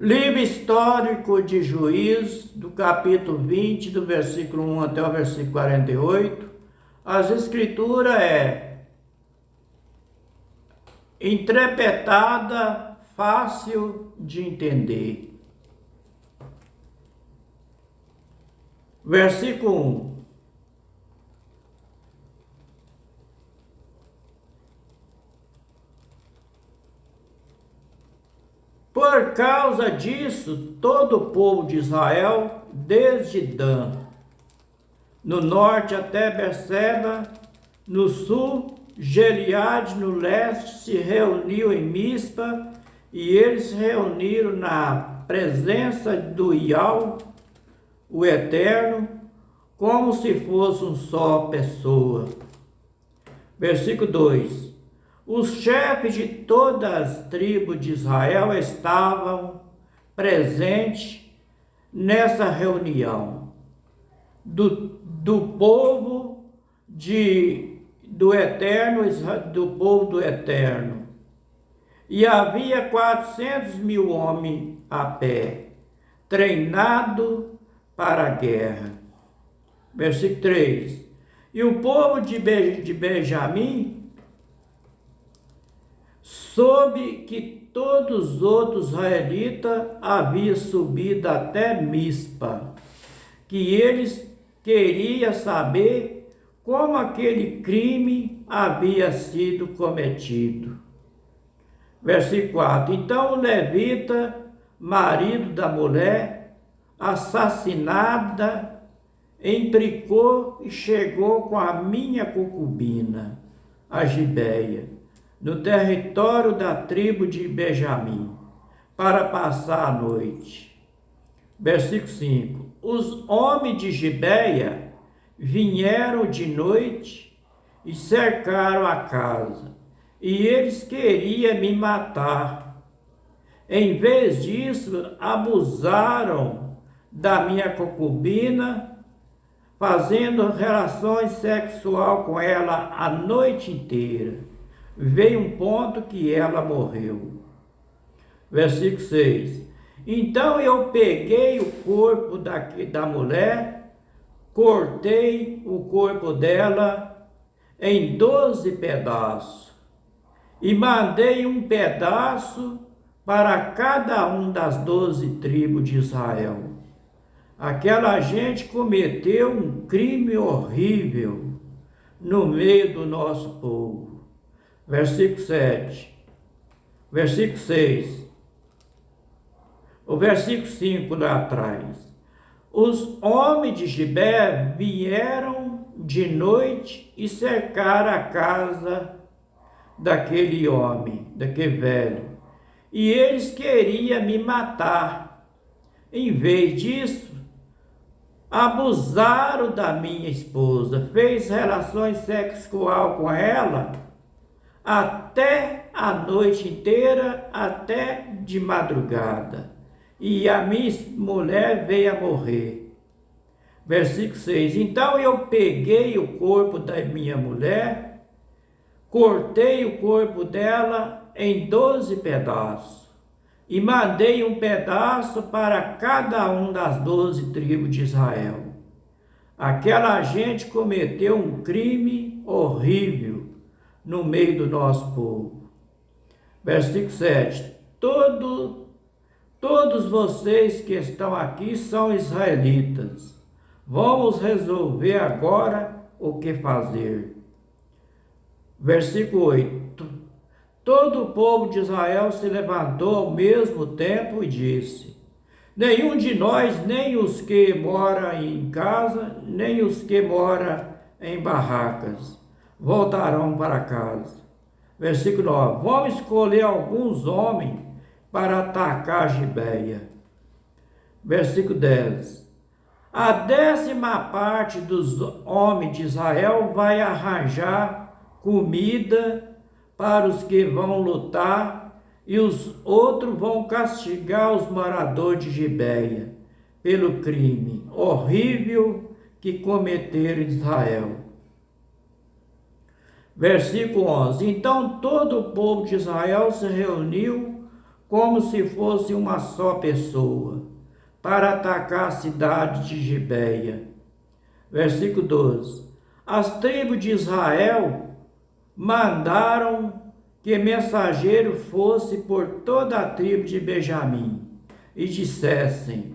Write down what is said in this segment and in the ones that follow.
Livro histórico de Juízes, do capítulo 20, do versículo 1 até o versículo 48. As escrituras interpretada, fácil de entender. Versículo 1. Por causa disso, todo o povo de Israel, desde Dan, no norte até Berseba, no sul, Gileade, no leste, se reuniu em Mispa, e eles se reuniram na presença do Iau, o Eterno, como se fosse uma só pessoa. Versículo 2. Os chefes de todas as tribos de Israel estavam presentes nessa reunião do povo do Eterno, do povo do Eterno. E havia 400.000 homens a pé, treinados para a guerra. Versículo 3. E o povo de Benjamim soube que todos os outros israelitas haviam subido até Mispa, que eles queriam saber como aquele crime havia sido cometido. Versículo 4. Então o levita, marido da mulher assassinada, implicou e chegou com a minha concubina, a Gibeia, no território da tribo de Benjamim, para passar a noite. Versículo 5. Os homens de Gibeia vieram de noite e cercaram a casa, e eles queriam me matar. Em vez disso, abusaram da minha concubina, fazendo relações sexuais com ela a noite inteira. Veio um ponto que ela morreu. Versículo 6. Então eu peguei o corpo da mulher, cortei o corpo dela em 12 pedaços e mandei um pedaço para cada um das 12 tribos de Israel. Aquela gente cometeu um crime horrível no meio do nosso povo. Versículo 7. Versículo 6. O versículo 5 lá atrás. Os homens de Gibeá vieram de noite e cercaram a casa daquele homem, daquele velho. E eles queriam me matar. Em vez disso, abusaram da minha esposa, fez relações sexuais com ela até a noite inteira, até de madrugada. E a minha mulher veio a morrer. Versículo 6. Então eu peguei o corpo da minha mulher, cortei o corpo dela em 12 pedaços e mandei um pedaço para cada um das 12 tribos de Israel. Aquela gente cometeu um crime horrível no meio do nosso povo. Versículo 7. Todos vocês que estão aqui são israelitas. Vamos resolver agora o que fazer. Versículo 8. Todo o povo de Israel se levantou ao mesmo tempo e disse: nenhum de nós, nem os que moram em casa, nem os que moram em barracas, voltarão para casa. Versículo 9. Vamos escolher alguns homens para atacar Gibeia. Versículo 10. A 10ª parte dos homens de Israel vai arranjar comida para os que vão lutar, e os outros vão castigar os moradores de Gibeia pelo crime horrível que cometeram em Israel. Versículo 11. Então todo o povo de Israel se reuniu como se fosse uma só pessoa, para atacar a cidade de Gibeia. Versículo 12. As tribos de Israel mandaram que mensageiro fosse por toda a tribo de Benjamim e dissessem: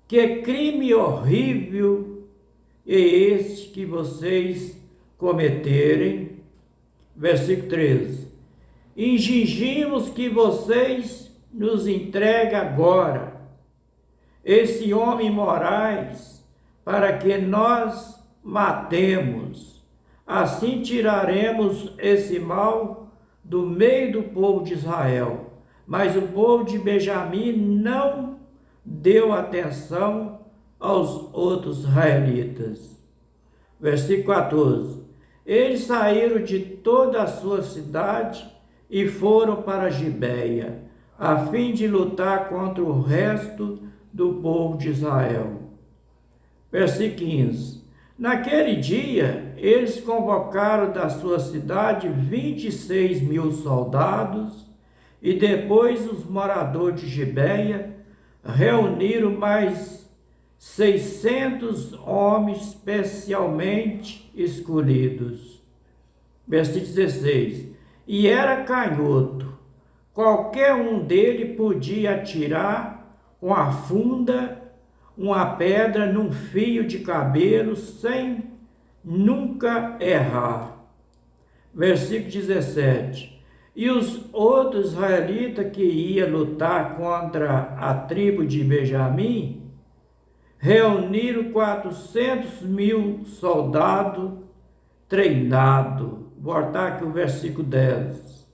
que crime horrível é este que vocês cometerem? Versículo 13. Exigimos que vocês nos entreguem agora esse homem Moraes, para que nós matemos. Assim tiraremos esse mal do meio do povo de Israel. Mas o povo de Benjamim não deu atenção aos outros israelitas. Versículo 14. Eles saíram de toda a sua cidade e foram para Gibeia, a fim de lutar contra o resto do povo de Israel. Versículo 15. Naquele dia, eles convocaram da sua cidade 26.000 soldados, e depois os moradores de Gibeia reuniram mais 600 homens especialmente escolhidos. Versículo 16. E era canhoto, qualquer um dele podia atirar com a funda uma pedra num fio de cabelo sem nunca errar. Versículo 17. E os outros israelitas que iam lutar contra a tribo de Benjamim reuniram 400.000 soldados treinados. Vou voltar aqui o versículo 10.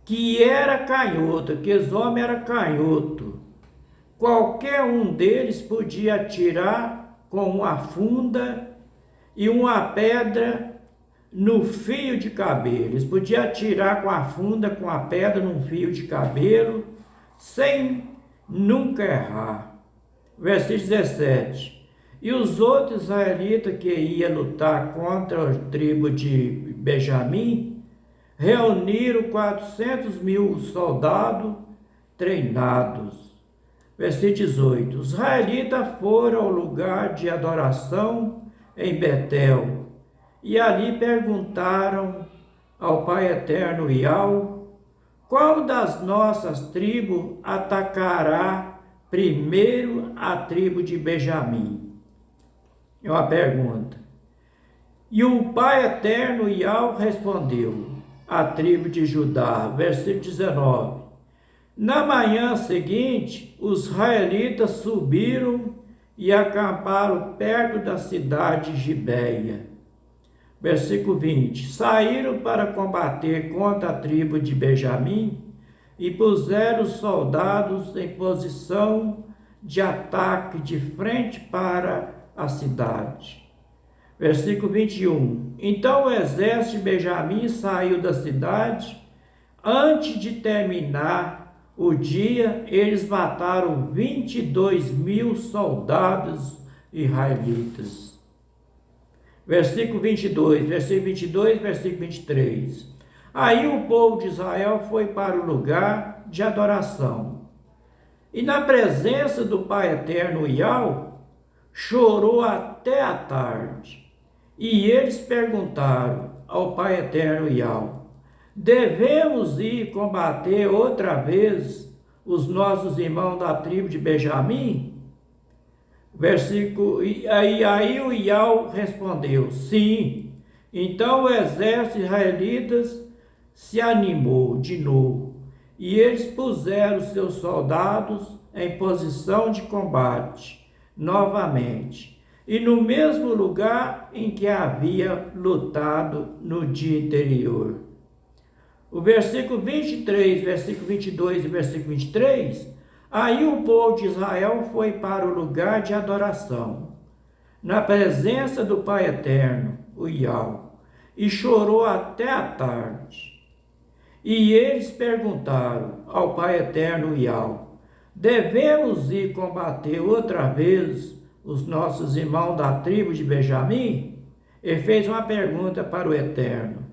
Que era canhoto, que os homens eram canhoto. Qualquer um deles podia atirar com uma funda e uma pedra no fio de cabelo. Eles podiam atirar com a funda, com a pedra num fio de cabelo, sem nunca errar. Versículo 17. E os outros israelitas que iam lutar contra a tribo de Benjamim reuniram 400.000 soldados treinados. Versículo 18. Os israelitas foram ao lugar de adoração em Betel, e ali perguntaram ao Pai Eterno Iau: qual das nossas tribos atacará primeiro a tribo de Benjamim? É uma pergunta. E o Pai Eterno Iau respondeu: a tribo de Judá. Versículo 19. Na manhã seguinte, os israelitas subiram e acamparam perto da cidade de Gibeia. Versículo 20. Saíram para combater contra a tribo de Benjamim e puseram os soldados em posição de ataque de frente para a cidade. Versículo 21. Então o exército de Benjamim saiu da cidade. Antes de terminar o dia, eles mataram 22.000 soldados israelitas. Versículo 22, versículo 22, versículo 23. Aí o povo de Israel foi para o lugar de adoração. E na presença do Pai Eterno Iau, chorou até a tarde. E eles perguntaram ao Pai Eterno Iau: devemos ir combater outra vez os nossos irmãos da tribo de Benjamim? Aí o Iau respondeu: sim. Então o exército israelitas se animou de novo, e eles puseram seus soldados em posição de combate novamente, e no mesmo lugar em que havia lutado no dia anterior. O versículo 23, versículo 22 e versículo 23, aí o povo de Israel foi para o lugar de adoração, na presença do Pai Eterno, o Iau, e chorou até a tarde. E eles perguntaram ao Pai Eterno Iau: devemos ir combater outra vez os nossos irmãos da tribo de Benjamim? Ele fez uma pergunta para o Eterno.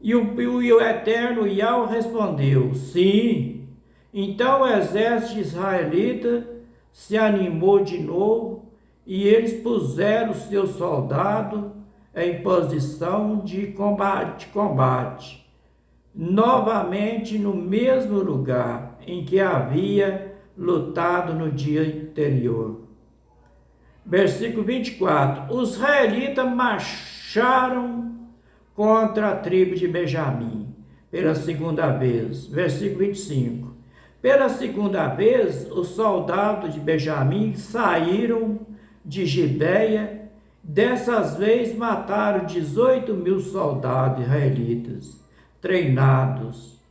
E o eterno Yahweh respondeu: sim. Então o exército israelita se animou de novo e eles puseram seus soldados em posição de combate, novamente no mesmo lugar em que havia lutado no dia anterior. Versículo 24: os israelitas marcharam contra a tribo de Benjamim pela segunda vez. Versículo 25: pela segunda vez, os soldados de Benjamim saíram de Gibeia. Dessas vezes mataram 18.000 soldados israelitas, treinados.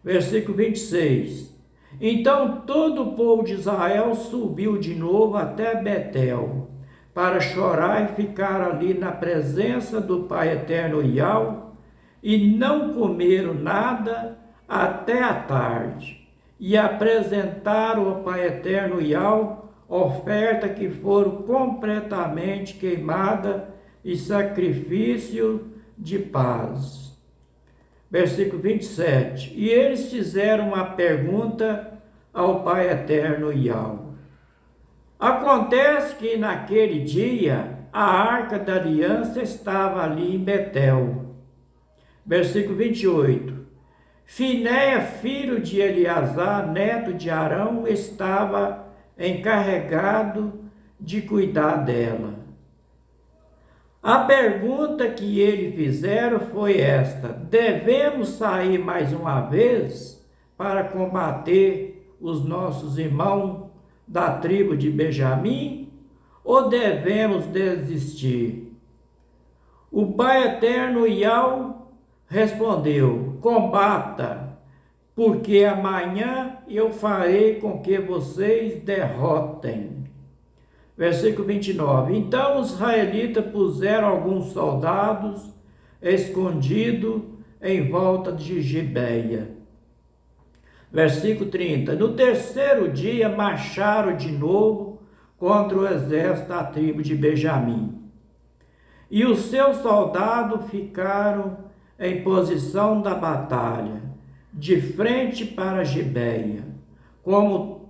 Versículo 26. Então todo o povo de Israel subiu de novo até Betel, para chorar e ficar ali na presença do Pai Eterno Yahweh, e não comeram nada até a tarde, e apresentaram ao Pai Eterno Yahweh oferta que foram completamente queimada e sacrifício de paz. Versículo 27. E eles fizeram uma pergunta ao Pai Eterno Yahweh. Acontece que naquele dia a arca da aliança estava ali em Betel. Versículo 28. Finéia, filho de Eleazar, neto de Arão, estava encarregado de cuidar dela. A pergunta que ele fizeram foi esta: devemos sair mais uma vez para combater os nossos irmãos da tribo de Benjamim, ou devemos desistir? O Pai Eterno Yahweh respondeu: combata, porque amanhã eu farei com que vocês derrotem. Versículo 29. Então os israelitas puseram alguns soldados escondidos em volta de Gibeia. Versículo 30. No terceiro dia marcharam de novo contra o exército da tribo de Benjamim. E os seus soldados ficaram em posição da batalha, de frente para Gibeia, com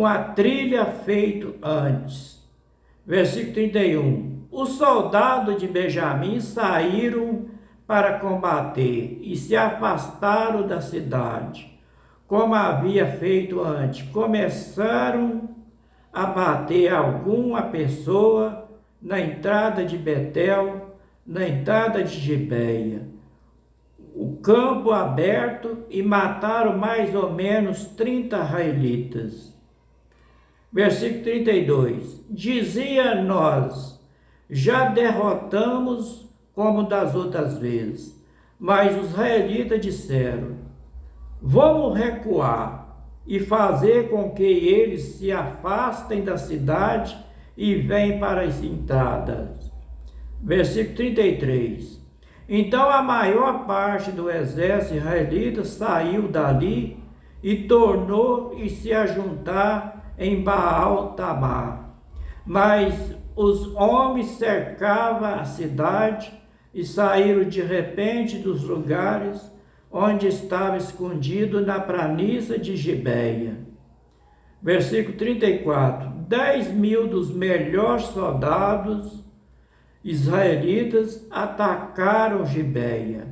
a trilha feito antes. Versículo 31. Os soldados de Benjamim saíram para combater e se afastaram da cidade, como havia feito antes. Começaram a bater alguma pessoa na entrada de Betel, na entrada de Gibeia, o campo aberto, e mataram mais ou menos 30 israelitas. Versículo 32. Dizia nós: já derrotamos como das outras vezes. Mas os israelitas disseram: vamos recuar e fazer com que eles se afastem da cidade e venham para as entradas. Versículo 33. Então a maior parte do exército israelita saiu dali e tornou a se ajuntar em Baal-Tamar. Mas os homens cercavam a cidade e saíram de repente dos lugares onde estava escondido na planície de Gibeia. Versículo 34. 10.000 dos melhores soldados israelitas atacaram Gibeia,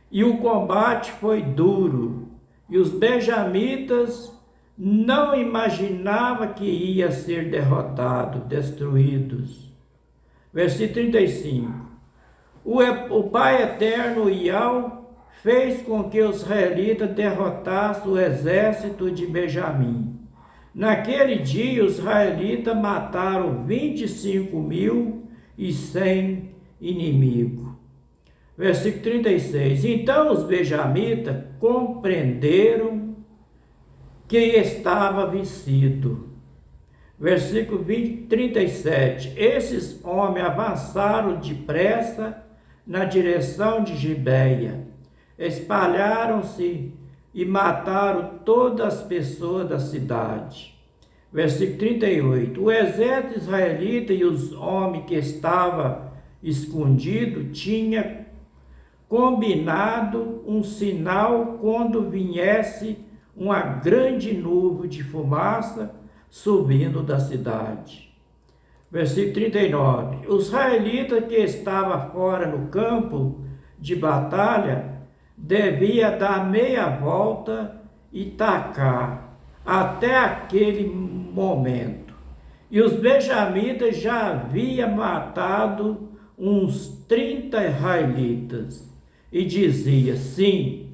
e o combate foi duro, e os benjamitas não imaginavam que ia ser derrotado, destruídos. Versículo 35. O Pai Eterno Yahweh fez com que os israelitas derrotassem o exército de Benjamim. Naquele dia os israelitas mataram 25.100 inimigos. Versículo 36. Então os benjamitas compreenderam que estava vencido. Versículo 37. Esses homens avançaram depressa na direção de Gibeia, espalharam-se e mataram todas as pessoas da cidade. Versículo 38. O exército israelita e os homens que estavam escondido, tinha combinado um sinal quando viesse uma grande nuvem de fumaça subindo da cidade. Versículo 39. Os israelitas que estavam fora no campo de batalha devia dar meia volta e tacar até aquele momento. E os benjamitas já haviam matado uns 30 israelitas. E dizia, sim,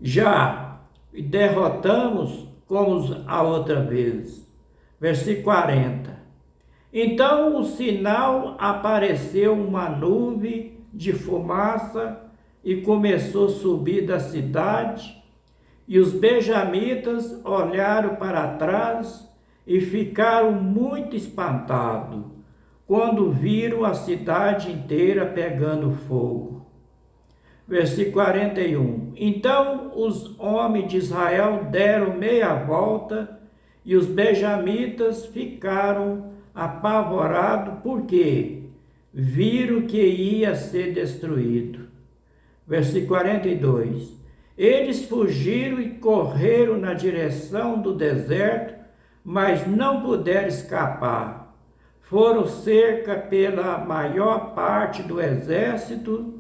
já derrotamos como a outra vez. Versículo 40. Então o sinal apareceu uma nuvem de fumaça e começou a subir da cidade, e os benjamitas olharam para trás e ficaram muito espantados quando viram a cidade inteira pegando fogo. Versículo 41. Então os homens de Israel deram meia volta e os benjamitas ficaram apavorados porque viram que ia ser destruído. Versículo 42. Eles fugiram e correram na direção do deserto, mas não puderam escapar. Foram cerca pela maior parte do exército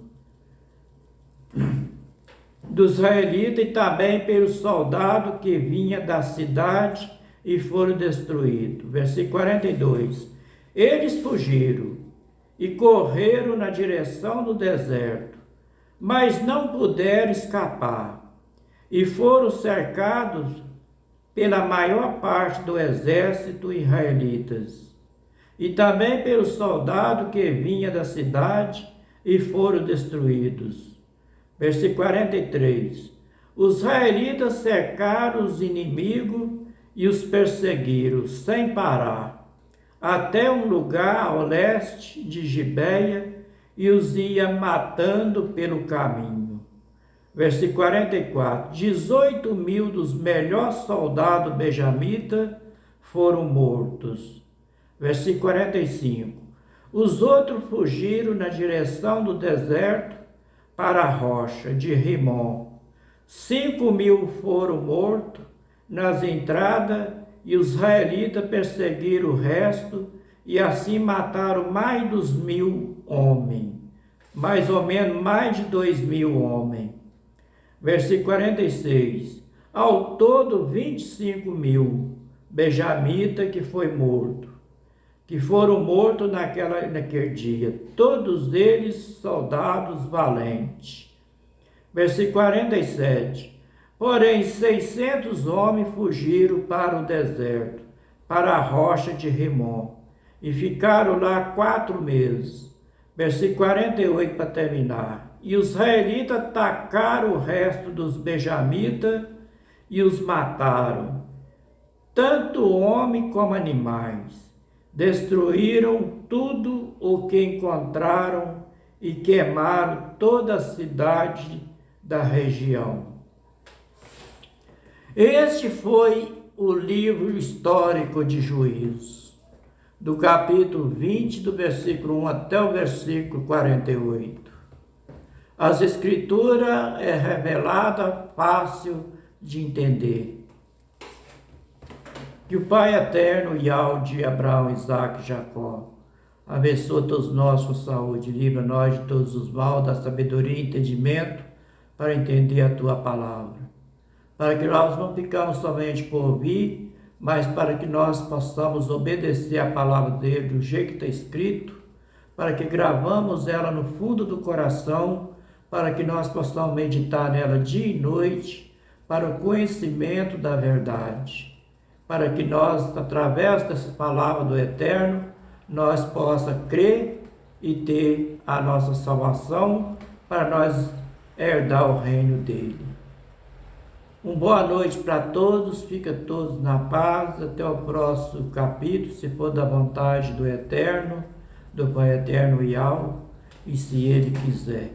dos israelitas e também pelos soldados que vinham da cidade e foram destruídos. Versículo 42. Eles fugiram e correram na direção do deserto, mas não puderam escapar, e foram cercados pela maior parte do exército israelitas, e também pelos soldados que vinham da cidade e foram destruídos. Versículo 43. Os israelitas cercaram os inimigos e os perseguiram sem parar, até um lugar ao leste de Gibeia, e os ia matando pelo caminho. Versículo 44. 18.000 dos melhores soldados benjamitas foram mortos. Versículo 45. Os outros fugiram na direção do deserto para a rocha de Rimon. 5.000 foram mortos nas entradas, e os israelitas perseguiram o resto, e assim mataram mais dos 1.000 homens, mais ou menos mais de 2.000 homens. Versículo 46. Ao todo 25.000 benjamitas que foram mortos naquele dia, todos eles soldados valentes. Versículo 47. Porém, 600 homens fugiram para o deserto, para a rocha de Rimon, e ficaram lá 4 meses. Versículo 48 para terminar. E os israelitas atacaram o resto dos benjamitas e os mataram, tanto homem como animais. Destruíram tudo o que encontraram e queimaram toda a cidade da região. Este foi o livro histórico de Juízes, do capítulo 20, do versículo 1 até o versículo 48. As escrituras é revelada, fácil de entender. Que o Pai eterno, Yahweh de Abraão, Isaac e Jacó, abençoe todos nós com saúde, livra nós de todos os mal, da sabedoria e entendimento para entender a Tua palavra. Para que nós não ficamos somente por ouvir, mas para que nós possamos obedecer a palavra dele do jeito que está escrito, para que gravamos ela no fundo do coração, para que nós possamos meditar nela dia e noite, para o conhecimento da verdade, para que nós, através dessa palavra do Eterno, nós possamos crer e ter a nossa salvação, para nós herdar o reino dele. Uma boa noite para todos, fica todos na paz, até o próximo capítulo, se for da vontade do Eterno, do Pai Eterno Yahweh, e se Ele quiser.